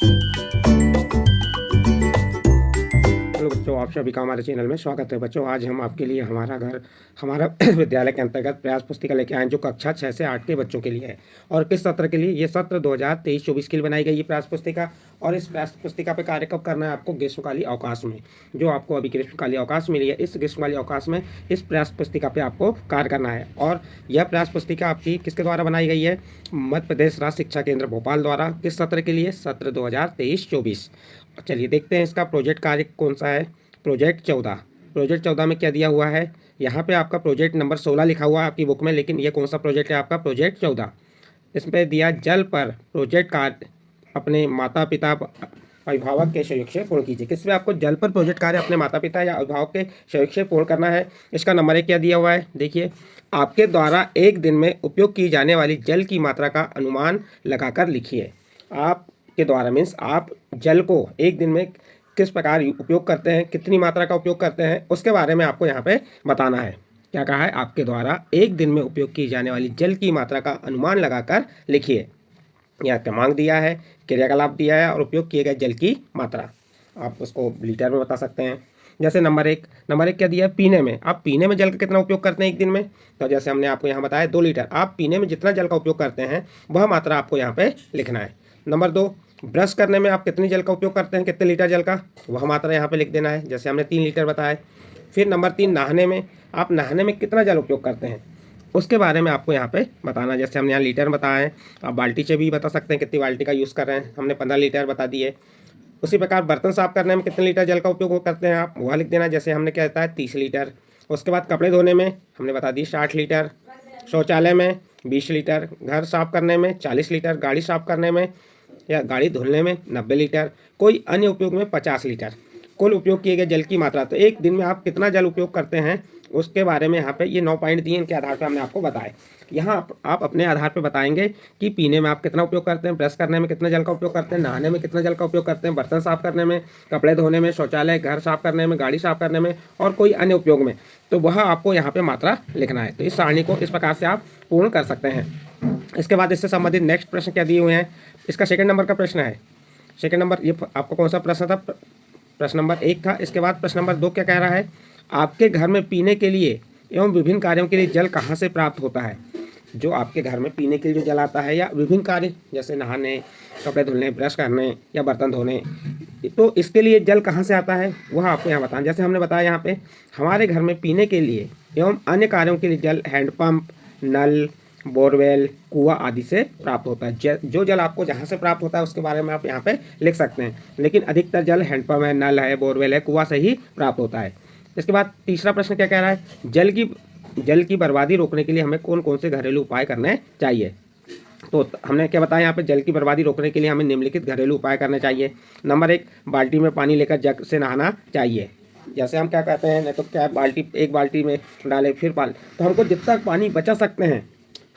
Hello बच्चों, आप सभी का हमारे चैनल में स्वागत है। बच्चों, आज हम आपके लिए हमारा विद्यालय के अंतर्गत प्रयास पुस्तिका लेके आए, जो कक्षा 6 से 8 के बच्चों के लिए है। और किस सत्र के लिए? ये सत्र 2023-24 के लिए बनाई गई ये प्रयास पुस्तिका। और इस प्रयास पुस्तिका पे कार्य कब करना है आपको? ग्रीष्मकालीन अवकाश में। जो आपको अभी ग्रीष्मकालीन अवकाश मिली है, इस ग्रीष्मकालीन अवकाश में इस प्रयास पुस्तिका पे आपको कार्य करना है। और यह प्रयास पुस्तिका आपकी किसके द्वारा बनाई गई है? मध्य प्रदेश राज्य शिक्षा केंद्र भोपाल द्वारा। किस सत्र के लिए? सत्र 2023-24। चलिए देखते हैं इसका प्रोजेक्ट कार्य कौन सा है। प्रोजेक्ट 14। प्रोजेक्ट 14 में क्या दिया हुआ है? यहाँ पे आपका प्रोजेक्ट नंबर 16 लिखा हुआ है आपकी बुक में, लेकिन ये कौन सा प्रोजेक्ट है आपका? प्रोजेक्ट 14। इसमें दिया जल पर प्रोजेक्ट कार्य अपने माता पिता अभिभावक के सहयोग से पूर्ण कीजिए। किसमें आपको जल पर प्रोजेक्ट कार्य अपने माता पिता या अभिभावक के सहयोग से पूर्ण करना है। इसका नंबर 1 क्या दिया हुआ है? देखिए, आपके द्वारा एक दिन में उपयोग की जाने वाली जल की मात्रा का अनुमान लगाकर लिखिए। आपके द्वारा मीन्स आप जल को एक दिन में किस प्रकार उपयोग करते हैं, कितनी मात्रा का उपयोग करते हैं, उसके बारे में आपको यहाँ पे बताना है। क्या कहा है? आपके द्वारा एक दिन में उपयोग की जाने वाली जल की मात्रा का अनुमान लगाकर लिखिए। यहाँ क्रमांक दिया है, क्रियाकलाप दिया है और उपयोग किए गए जल की मात्रा आप उसको लीटर में बता सकते हैं। जैसे नंबर एक क्या दिया है? पीने में। आप पीने में जल का कितना उपयोग करते हैं एक दिन में? तो जैसे हमने आपको यहाँ बताया 2 लीटर। आप पीने में जितना जल का उपयोग करते हैं वह मात्रा आपको यहाँ पे लिखना है। नंबर 2, ब्रश करने में आप कितनी जल का उपयोग करते हैं, कितने लीटर जल का, वह मात्रा यहाँ पे लिख देना है। जैसे हमने 3 लीटर बताया। फिर नंबर 3, नहाने में। आप नहाने में कितना जल उपयोग करते हैं, उसके बारे में आपको यहाँ पे बताना। जैसे हमने यहाँ लीटर बताया है, आप बाल्टी से भी बता सकते हैं कितनी बाल्टी का यूज़ कर रहे हैं। हमने 15 लीटर बता दिए। उसी प्रकार बर्तन साफ करने में कितने लीटर जल का उपयोग करते हैं आप, वह लिख देना। जैसे हमने क्या बताया 30 लीटर। उसके बाद कपड़े धोने में हमने बता दी 60 लीटर। शौचालय में 20 लीटर। घर साफ करने में 40 लीटर। गाड़ी साफ करने में या गाड़ी धुलने में 90 लीटर। कोई अन्य उपयोग में 50 लीटर। कुल उपयोग किए गए जल की मात्रा, तो एक दिन में आप कितना जल उपयोग करते हैं उसके बारे में यहाँ पे ये 9 पॉइंट दिए, इनके आधार पर हमने आपको बताया। यहाँ आप अपने आधार पर बताएंगे कि पीने में आप कितना उपयोग करते हैं, ब्रश करने में कितना जल का उपयोग करते हैं, नहाने में कितना जल का उपयोग करते हैं, बर्तन साफ करने में, कपड़े धोने में, शौचालय, घर साफ करने में, गाड़ी साफ करने में और कोई अन्य उपयोग में। तो वह आपको यहाँ पे मात्रा लिखना है। तो इस सारणी को इस प्रकार से आप पूर्ण कर सकते हैं। इसके बाद इससे संबंधित नेक्स्ट प्रश्न क्या दिए हुए हैं? इसका सेकंड नंबर का प्रश्न है। सेकंड नंबर ये आपको कौन सा प्रश्न था? प्रश्न नंबर 1 था। इसके बाद प्रश्न नंबर 2 क्या कह रहा है? आपके घर में पीने के लिए एवं विभिन्न कार्यों के लिए जल कहाँ से प्राप्त होता है? जो आपके घर में पीने के लिए जो जल आता है या विभिन्न कार्य जैसे नहाने, कपड़े धुलने, ब्रश करने या बर्तन धोने, तो इसके लिए जल कहाँ से आता है वह आपको यहाँ बताना। जैसे हमने बताया यहाँ पे हमारे घर में पीने के लिए एवं अन्य कार्यों के लिए जल हैंडपम्प, नल, बोरवेल, कुआं आदि से प्राप्त होता है। जो जल आपको जहाँ से प्राप्त होता है उसके बारे में आप यहाँ पे लिख सकते हैं, लेकिन अधिकतर जल हैंडपम्प है, नल है, बोरवेल है, कुआं से ही प्राप्त होता है। इसके बाद तीसरा प्रश्न क्या कह रहा है? जल की बर्बादी रोकने के लिए हमें कौन कौन से घरेलू उपाय करने चाहिए? तो हमने क्या बताया यहाँ पे? जल की बर्बादी रोकने के लिए हमें निम्नलिखित घरेलू उपाय करने चाहिए। नंबर 1, बाल्टी में पानी लेकर जग से नहाना चाहिए। जैसे हम क्या कहते हैं, नहीं तो क्या एक बाल्टी में डालें फिर पानी, तो हमको जितना पानी बचा सकते हैं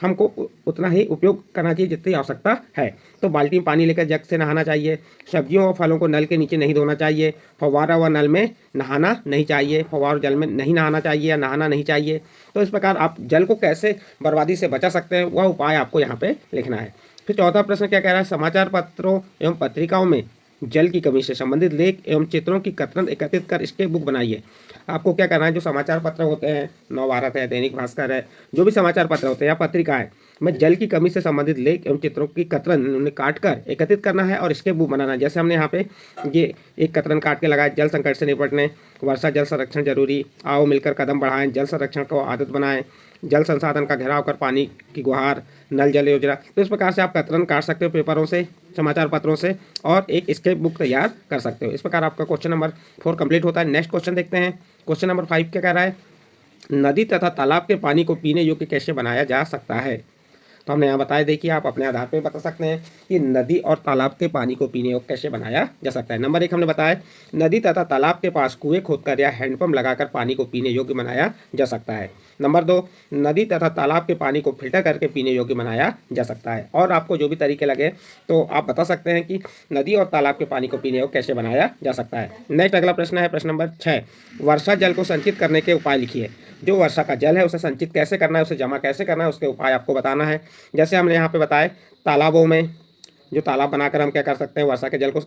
हमको उतना ही उपयोग करना चाहिए जितनी आवश्यकता है। तो बाल्टी में पानी लेकर जग से नहाना चाहिए। सब्जियों और फलों को नल के नीचे नहीं धोना चाहिए। फव्वारा व नल में नहाना नहीं चाहिए। फव्वारा जल में नहीं नहाना चाहिए या नहाना नहीं चाहिए। तो इस प्रकार आप जल को कैसे बर्बादी से बचा सकते हैं वह उपाय आपको यहाँ पे लिखना है। फिर चौथा प्रश्न क्या कह रहा है? समाचार पत्रों एवं पत्रिकाओं में जल की कमी से संबंधित लेख एवं चित्रों की कतरन एकत्रित कर इसके बुक बनाइए। आपको क्या करना है? जो समाचार पत्र होते हैं, नवभारत है, दैनिक भास्कर है, जो भी समाचार पत्र होते हैं या पत्रिकाएं में जल की कमी से संबंधित लेख एवं चित्रों की कतरन उन्हें काट कर एकत्रित करना है और इसके बुक बनाना है। जैसे हमने यहाँ पे ये एक कतरन काट के लगाया, जल संकट से निपटने, वर्षा जल संरक्षण जरूरी, आओ मिलकर कदम बढ़ाएं, जल संरक्षण को आदत बनाएं, जल संसाधन का घेराव कर पानी की गुहार, नल जल योजना। तो इस प्रकार से आप कतरन काट सकते हो पेपरों से, समाचार पत्रों से और एक स्केप बुक तैयार कर सकते हो। इस प्रकार आपका क्वेश्चन नंबर 4 कंप्लीट होता है। नेक्स्ट क्वेश्चन देखते हैं। क्वेश्चन नंबर 5 क्या कह रहा है? नदी तथा तालाब के पानी को पीने योग्य कैसे बनाया जा सकता है? तो हमने यहाँ बताया, देखिए आप अपने आधार पे बता सकते हैं कि नदी और तालाब के पानी को पीने योग्य कैसे बनाया जा सकता है। नंबर 1 हमने बताया नदी तथा तालाब के पास कुएं खोदकर या हैंडपंप लगाकर पानी को पीने योग्य बनाया जा सकता है। नंबर 2, नदी तथा तालाब के पानी को फिल्टर करके पीने योग्य बनाया जा सकता है। और आपको जो भी तरीके लगे तो आप बता सकते हैं कि नदी और तालाब के पानी को पीने योग्य कैसे बनाया जा सकता है। नेक्स्ट अगला प्रश्न है प्रश्न नंबर 6, वर्षा जल को संचित करने के उपाय लिखिए। जो वर्षा का जल है उसे संचित कैसे करना है, उसे जमा कैसे करना है, उसके उपाय आपको बताना है। जैसे हमने यहाँ पे बताए तालाबों में, जो तालाब बनाकर हम क्या कर सकते हैं, वर्षा के जल को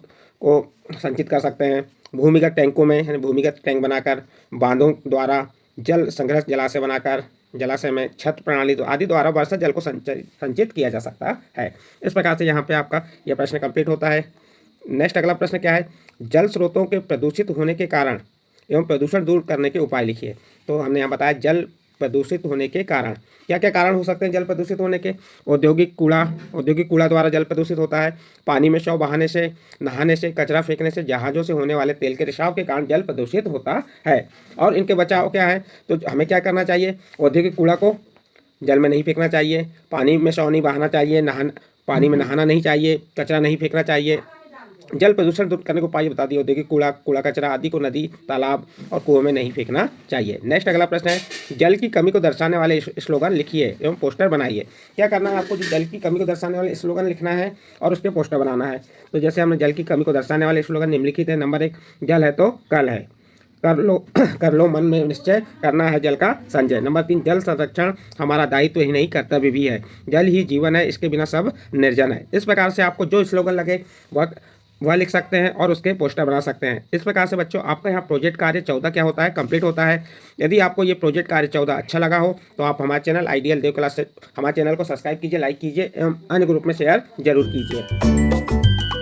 संचित कर सकते हैं। भूमिगत टैंकों में, यानी भूमिगत टैंक बनाकर, बांधों द्वारा, जल संग्रह जलाशय बनाकर, जलाशय में छत प्रणाली आदि द्वारा वर्षा जल को संचित किया जा सकता है। इस प्रकार से यहाँ पे आपका यह प्रश्न कंप्लीट होता है। नेक्स्ट अगला प्रश्न क्या है, जल स्रोतों के प्रदूषित होने के कारण एवं प्रदूषण दूर करने के उपाय लिखिए। तो हमने यहाँ बताया जल प्रदूषित होने के कारण, क्या क्या कारण हो सकते हैं जल प्रदूषित होने के। औद्योगिक कूड़ा द्वारा जल प्रदूषित होता है। पानी में शव बहाने से, नहाने से, कचरा फेंकने से, जहाज़ों से होने वाले तेल के रिसाव के कारण जल प्रदूषित होता है। और इनके बचाव क्या है, तो हमें क्या करना चाहिए, औद्योगिक कूड़ा को जल में नहीं फेंकना चाहिए, पानी में शव नहीं बहाना चाहिए, पानी में नहाना नहीं चाहिए, कचरा नहीं फेंकना चाहिए। जल प्रदूषण दूर करने को उपाय बता दिए। औद्योगिक कूड़ा कचरा आदि को नदी, तालाब और कुओं में नहीं फेंकना चाहिए। नेक्स्ट अगला प्रश्न है, जल की कमी को दर्शाने वाले स्लोगन लिखिए एवं पोस्टर बनाइए। क्या करना है आपको, जो जल की कमी को दर्शाने वाले स्लोगन लिखना है और उसके पोस्टर बनाना है। तो जैसे हमने जल की कमी को दर्शाने वाले स्लोगन निम्नलिखित है। नंबर 1, जल है तो कल है, कर लो मन में निश्चय, करना है जल का संचय। नंबर 3, जल संरक्षण हमारा दायित्व ही नहीं कर्तव्य भी है, जल ही जीवन है, इसके बिना सब निर्जन है। इस प्रकार से आपको जो स्लोगन लगे वह लिख सकते हैं और उसके पोस्टर बना सकते हैं। इस प्रकार से बच्चों आपका यहाँ प्रोजेक्ट कार्य 14 क्या होता है, कंप्लीट होता है। यदि आपको ये प्रोजेक्ट कार्य 14 अच्छा लगा हो तो आप हमारे चैनल आइडियल देव क्लास से हमारे चैनल को सब्सक्राइब कीजिए, लाइक कीजिए एवं अन्य ग्रुप में शेयर जरूर कीजिए।